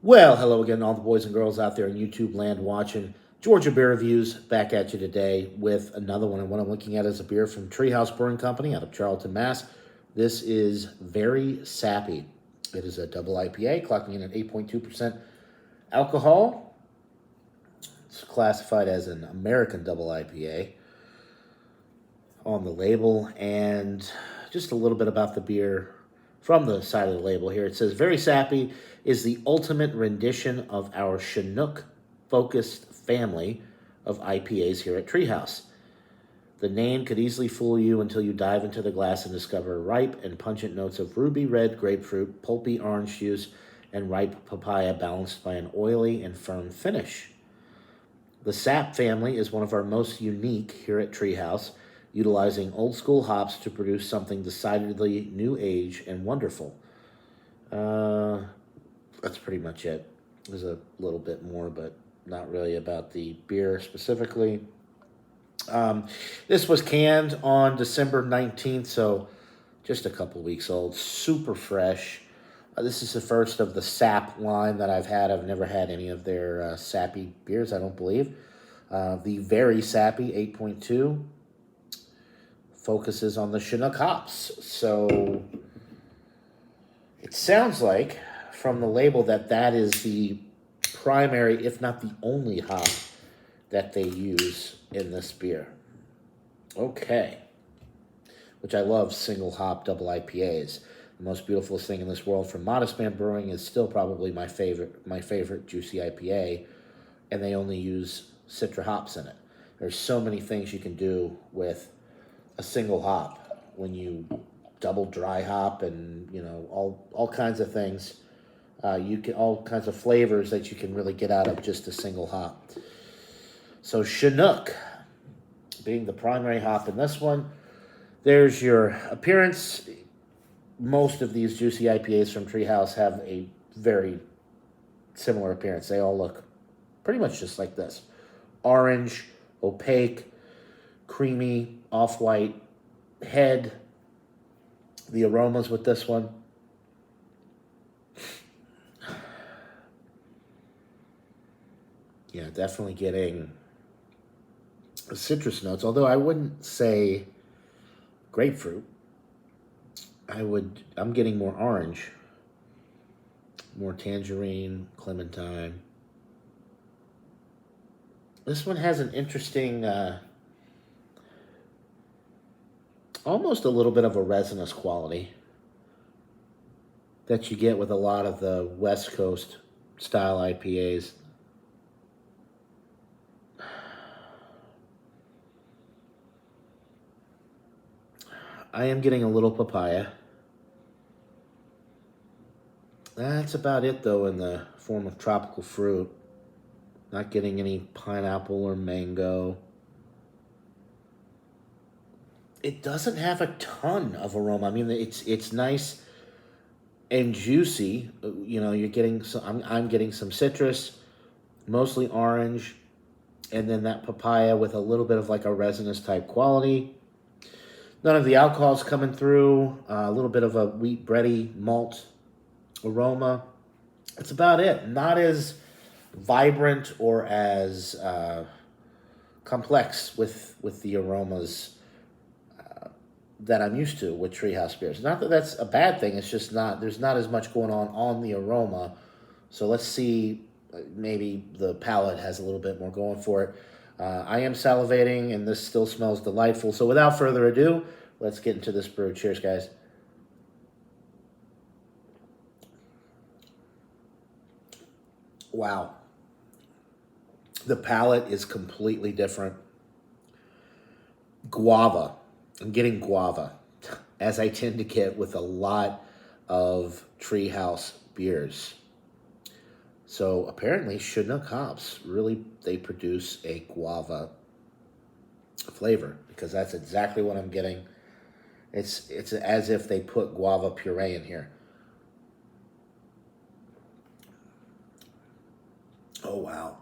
Well, hello again, all the boys and girls out there in YouTube land watching. Georgia Beer Reviews back at you today with another one. And what I'm looking at is a beer from Treehouse Brewing Company out of Charlton, Mass. This is Very Sappy. It is a double IPA, clocking in at 8.2% alcohol. It's classified as an American double IPA on the label. And just a little bit about the beer from the side of the label here. It says, Very Sappy is the ultimate rendition of our Chinook-focused family of IPAs here at Treehouse. The name could easily fool you until you dive into the glass and discover ripe and pungent notes of ruby red grapefruit, pulpy orange juice, and ripe papaya balanced by an oily and firm finish. The Sap family is one of our most unique here at Treehouse, utilizing old school hops to produce something decidedly new age and wonderful. That's pretty much it. There's a little bit more, but not really about the beer specifically. This was canned on December 19th, so just a couple weeks old. Super fresh. This is the first of the Sap line that I've had. I've never had any of their sappy beers, I don't believe. The Very Sappy 8.2 focuses on the Chinook hops. So it sounds like from the label that is the primary, if not the only hop that they use in this beer. Okay. Which I love single hop double IPAs. The most beautiful thing in this world from Modest Man Brewing is still probably my favorite juicy IPA, and they only use Citra hops in it. There's so many things you can do with a single hop when you double dry hop, and all kinds of things. You get all kinds of flavors that you can really get out of just a single hop. So Chinook being the primary hop in this one. There's your appearance. Most of these juicy IPAs from Treehouse have a very similar appearance. They all look pretty much just like this. Orange, opaque, creamy, off-white head. The aromas with this one. Yeah, definitely getting citrus notes, although I wouldn't say grapefruit. I'm getting more orange, more tangerine, clementine. This one has an interesting, almost a little bit of a resinous quality that you get with a lot of the West Coast style IPAs. I am getting a little papaya. That's about it, though, in the form of tropical fruit. Not getting any pineapple or mango. It doesn't have a ton of aroma. I mean, it's nice and juicy. You're getting some. I'm getting some citrus, mostly orange, and then that papaya with a little bit of like a resinous type quality. None of the alcohol's coming through. A little bit of a wheat bready malt aroma. That's about it. Not as vibrant or as complex with the aromas that I'm used to with Treehouse beers. Not that that's a bad thing. It's just there's not as much going on the aroma. So let's see, maybe the palate has a little bit more going for it. I am salivating, and this still smells delightful. So without further ado, let's get into this brew. Cheers, guys. Wow. The palate is completely different. Guava. I'm getting guava, as I tend to get with a lot of Treehouse beers. So apparently Chinook hops, really, they produce a guava flavor, because that's exactly what I'm getting. It's as if they put guava puree in here. Oh, wow.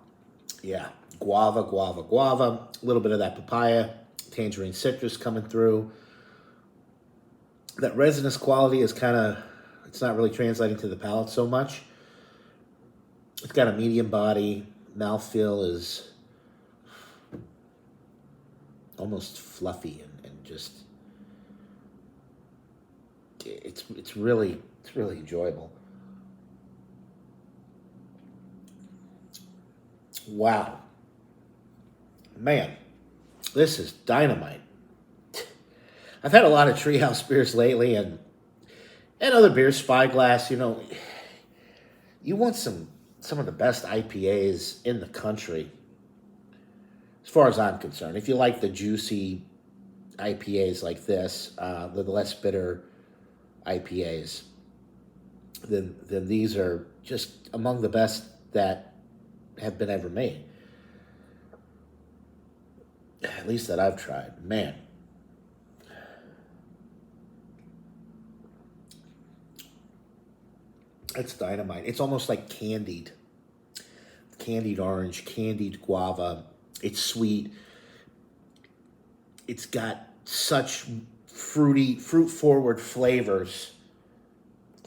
Yeah, guava. A little bit of that papaya, tangerine citrus coming through. That resinous quality is it's not really translating to the palate so much. It's got a medium body. Mouthfeel is almost fluffy and just it's really enjoyable. Wow, man, this is dynamite. I've had a lot of Treehouse beers lately, and other beers, Spyglass. You know, you want some of the best IPAs in the country, as far as I'm concerned. If you like the juicy IPAs like this, the less bitter IPAs, then these are just among the best that have been ever made. At least that I've tried. Man. It's dynamite. It's almost like candied orange, candied guava. It's sweet. It's got such fruit forward flavors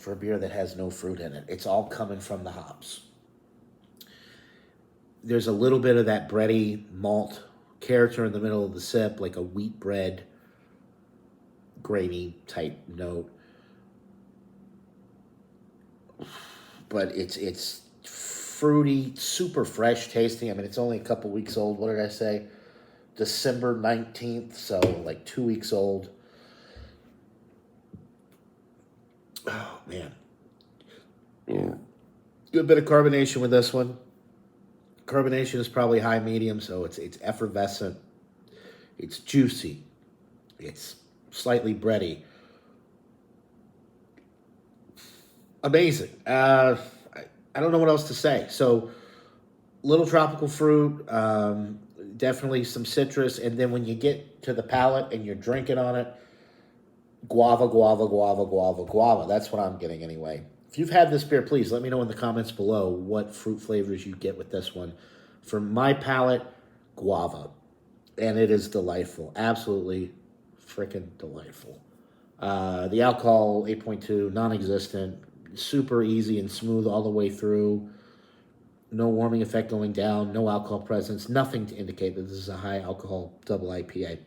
for a beer that has no fruit in it. It's all coming from the hops. There's a little bit of that bready malt character in the middle of the sip, like a wheat bread, grainy type note. But it's fruity, super fresh tasting. I mean, it's only a couple weeks old. What did I say? December 19th, so like 2 weeks old. Oh, man. Good bit of carbonation with this one. Carbonation is probably high medium, so it's effervescent. It's juicy. It's slightly bready. Amazing. I don't know what else to say. So, little tropical fruit, definitely some citrus, and then when you get to the palate and you're drinking on it, guava, guava, guava, guava, guava. That's what I'm getting anyway. If you've had this beer, please let me know in the comments below what fruit flavors you get with this one. For my palate, guava. And it is delightful. Absolutely freaking delightful. The alcohol, 8.2, non-existent. Super easy and smooth all the way through. No warming effect going down. No alcohol presence. Nothing to indicate that this is a high alcohol double IPA.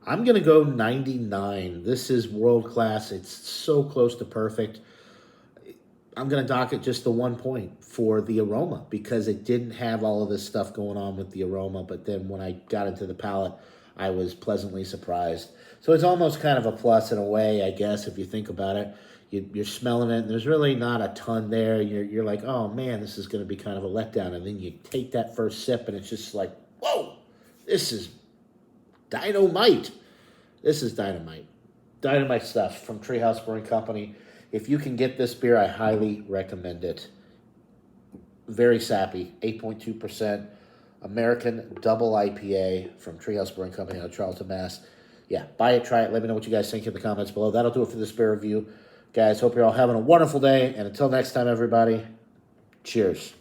I'm going to go 99. This is world class. It's so close to perfect. I'm going to dock it just the 1 point for the aroma because it didn't have all of this stuff going on with the aroma. But then when I got into the palate, I was pleasantly surprised. So it's almost kind of a plus in a way, I guess, if you think about it. You're smelling it, and there's really not a ton there. You're like, oh, man, this is going to be kind of a letdown. And then you take that first sip, and it's just like, whoa, this is dynamite. This is dynamite. Dynamite stuff from Treehouse Brewing Company. If you can get this beer, I highly recommend it. Very sappy, 8.2%. American double IPA from Treehouse Brewing Company out of Charlton, Mass. Yeah, buy it, try it. Let me know what you guys think in the comments below. That'll do it for this beer review. Guys, hope you're all having a wonderful day. And until next time, everybody, cheers.